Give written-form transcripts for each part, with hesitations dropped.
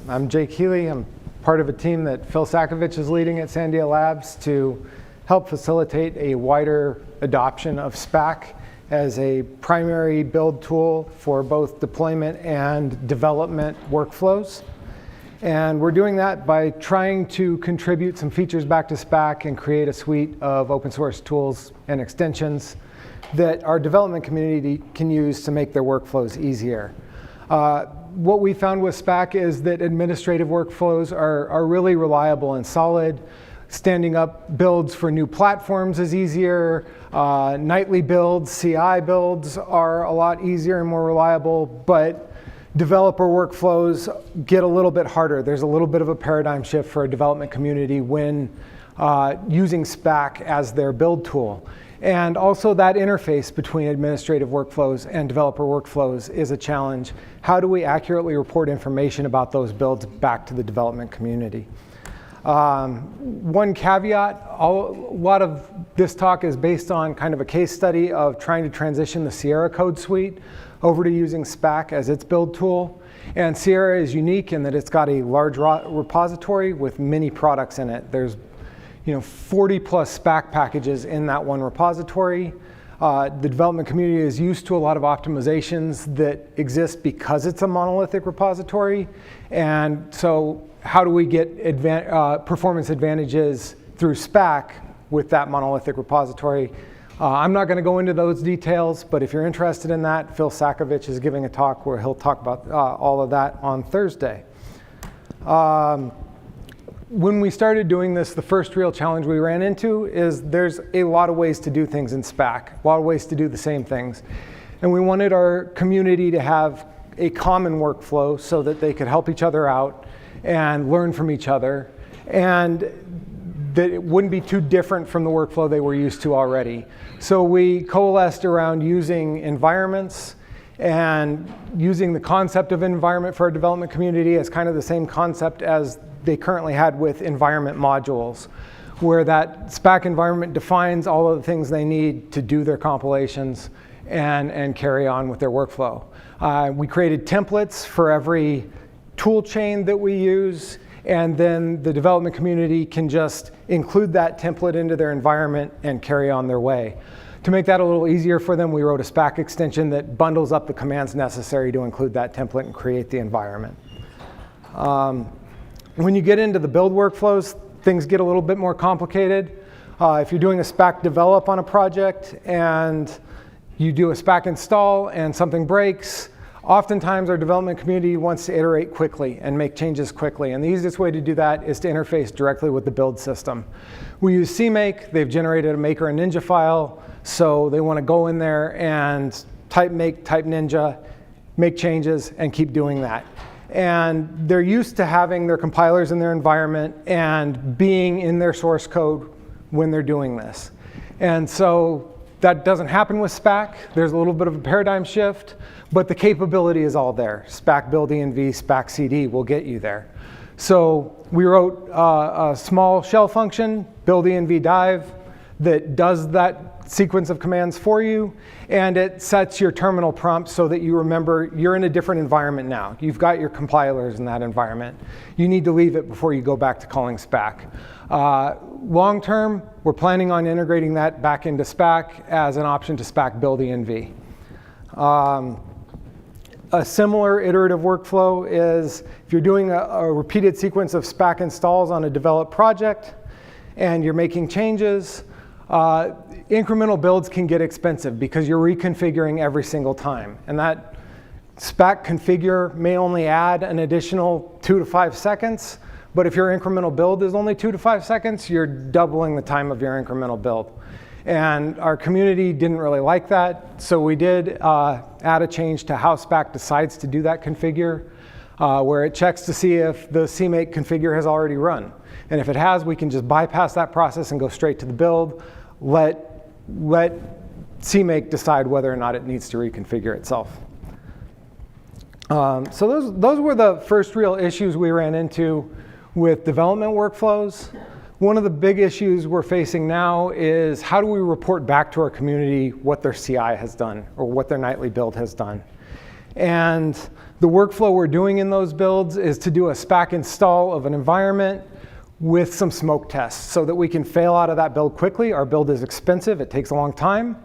I'm Jake Healy. I'm part of a team that Phil Sakovich is leading at Sandia Labs to help facilitate a wider adoption of Spack as a primary build tool for both deployment and development workflows. And we're doing that by trying to contribute some features back to Spack and create a suite of open source tools and extensions that our development community can use to make their workflows easier. What we found with Spack is that administrative workflows are really reliable and solid. Standing up builds for new platforms is easier. Nightly builds, CI builds are a lot easier and more reliable, but developer workflows get a little bit harder. There's a little bit of a paradigm shift for a development community when using Spack as their build tool. And also that interface between administrative workflows and developer workflows is a challenge. How do we accurately report information about those builds back to the development community? One caveat, a lot of this talk is based on kind of a case study of trying to transition the Sierra code suite over to using Spack as its build tool. And Sierra is unique in that it's got a large repository with many products in it. There's 40 plus Spack packages in that one repository. The development community is used to a lot of optimizations that exist because it's a monolithic repository. And so how do we get performance advantages through Spack with that monolithic repository? I'm not going to go into those details, but if you're interested in that, Phil Sakovich is giving a talk where he'll talk about all of that on Thursday. When we started doing this, the first real challenge we ran into is there's a lot of ways to do things in Spack, a lot of ways to do the same things. And we wanted our community to have a common workflow so that they could help each other out and learn from each other, and that it wouldn't be too different from the workflow they were used to already. So we coalesced around using environments and using the concept of environment for our development community as kind of the same concept as they currently had with environment modules, where that Spack environment defines all of the things they need to do their compilations and carry on with their workflow. We created templates for every tool chain that we use, and then the development community can just include that template into their environment and carry on their way. To make that a little easier for them, we wrote a Spack extension that bundles up the commands necessary to include that template and create the environment. When you get into the build workflows, things get a little bit more complicated. If you're doing a Spack develop on a project and you do a Spack install and something breaks, oftentimes our development community wants to iterate quickly and make changes quickly. And the easiest way to do that is to interface directly with the build system. We use CMake. They've generated a Maker and Ninja file. So they want to go in there and type Make, type Ninja, make changes, and keep doing that. And they're used to having their compilers in their environment and being in their source code when they're doing this. And so that doesn't happen with Spack. There's a little bit of a paradigm shift, but the capability is all there. Spack build env, Spack CD will get you there. So we wrote a small shell function, build env dive, that does that sequence of commands for you, and it sets your terminal prompt so that you remember you're in a different environment now. You've got your compilers in that environment. You need to leave it before you go back to calling Spack. Long term, we're planning on integrating that back into Spack as an option to Spack build env. A similar iterative workflow is if you're doing a repeated sequence of Spack installs on a developed project and you're making changes, incremental builds can get expensive because you're reconfiguring every single time. And that Spack configure may only add an additional 2 to 5 seconds, but if your incremental build is only 2 to 5 seconds, you're doubling the time of your incremental build. And our community didn't really like that, so we did add a change to how Spack decides to do that configure, where it checks to see if the CMake configure has already run. And if it has, we can just bypass that process and go straight to the build, let CMake decide whether or not it needs to reconfigure itself. So those were the first real issues we ran into with development workflows. One of the big issues we're facing now is how do we report back to our community what their CI has done or what their nightly build has done. And The workflow we're doing in those builds is to do a Spack install of an environment with some smoke tests so that we can fail out of that build quickly. Our build is expensive, it takes a long time.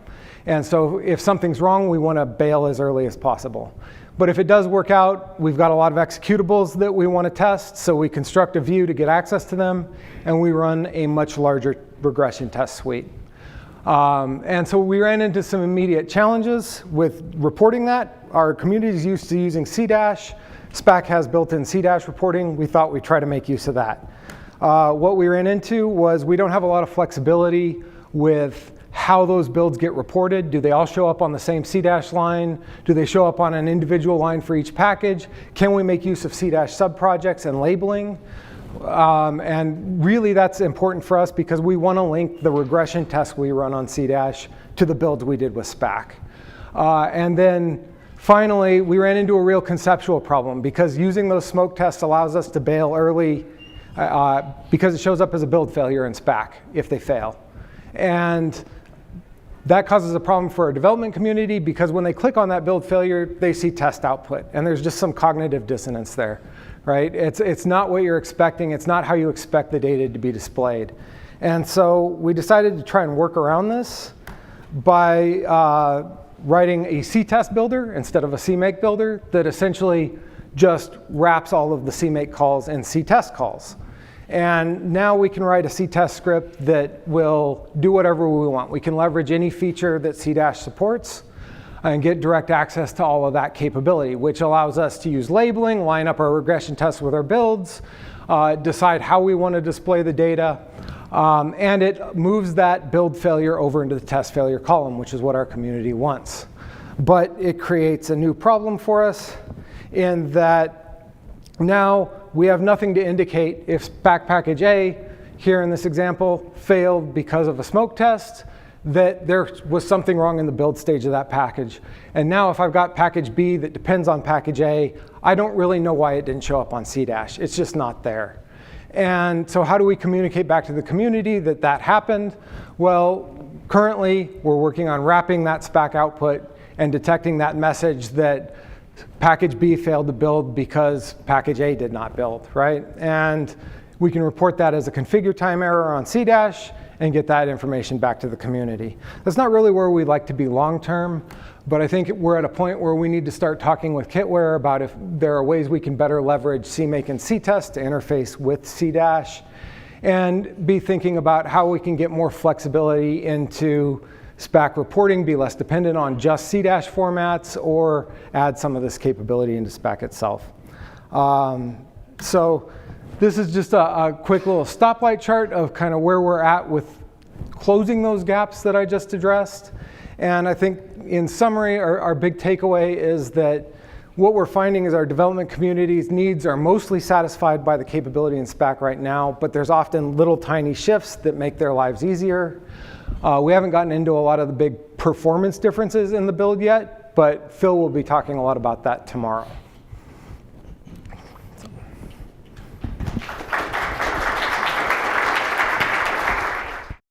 And so if something's wrong, we want to bail as early as possible. But if it does work out, we've got a lot of executables that we want to test, so we construct a view to get access to them, and we run a much larger regression test suite. And so we ran into some immediate challenges with reporting that. Our community is used to using C-Dash. Spack has built-in C-Dash reporting. We thought we'd try to make use of that. What we ran into was we don't have a lot of flexibility with how those builds get reported. Do they all show up on the same C-Dash line? Do they show up on an individual line for each package? Can we make use of C-Dash subprojects and labeling? And really that's important for us because we want to link the regression tests we run on C-Dash to the builds we did with Spack. And then finally, we ran into a real conceptual problem because using those smoke tests allows us to bail early because it shows up as a build failure in Spack if they fail. And that causes a problem for our development community because when they click on that build failure, they see test output. And there's just some cognitive dissonance there, right? It's not what you're expecting. It's not how you expect the data to be displayed. And so we decided to try and work around this by writing a C-test builder instead of a CMake builder that essentially just wraps all of the CMake calls in C-test calls. And now we can write a C-test script that will do whatever we want. We can leverage any feature that C-Dash supports and get direct access to all of that capability, which allows us to use labeling, line up our regression tests with our builds, decide how we want to display the data, and it moves that build failure over into the test failure column, which is what our community wants. But it creates a new problem for us in that now we have nothing to indicate if Spack package A, here in this example, failed because of a smoke test, that there was something wrong in the build stage of that package. And now if I've got package B that depends on package A, I don't really know why it didn't show up on C-Dash. It's just not there. And so how do we communicate back to the community that that happened? Well, currently we're working on wrapping that Spack output and detecting that message that package B failed to build because package A did not build, right? And we can report that as a configure time error on C-Dash and get that information back to the community. That's not really where we'd like to be long term, but I think we're at a point where we need to start talking with Kitware about if there are ways we can better leverage CMake and C-test to interface with C-Dash and be thinking about how we can get more flexibility into Spack reporting, be less dependent on just C-Dash formats, or add some of this capability into Spack itself. So this is just a quick little stoplight chart of kind of where we're at with closing those gaps that I just addressed. And I think in summary, our big takeaway is that what we're finding is our development community's needs are mostly satisfied by the capability in Spack right now, but there's often little tiny shifts that make their lives easier. We haven't gotten into a lot of the big performance differences in the build yet, but Phil will be talking a lot about that tomorrow.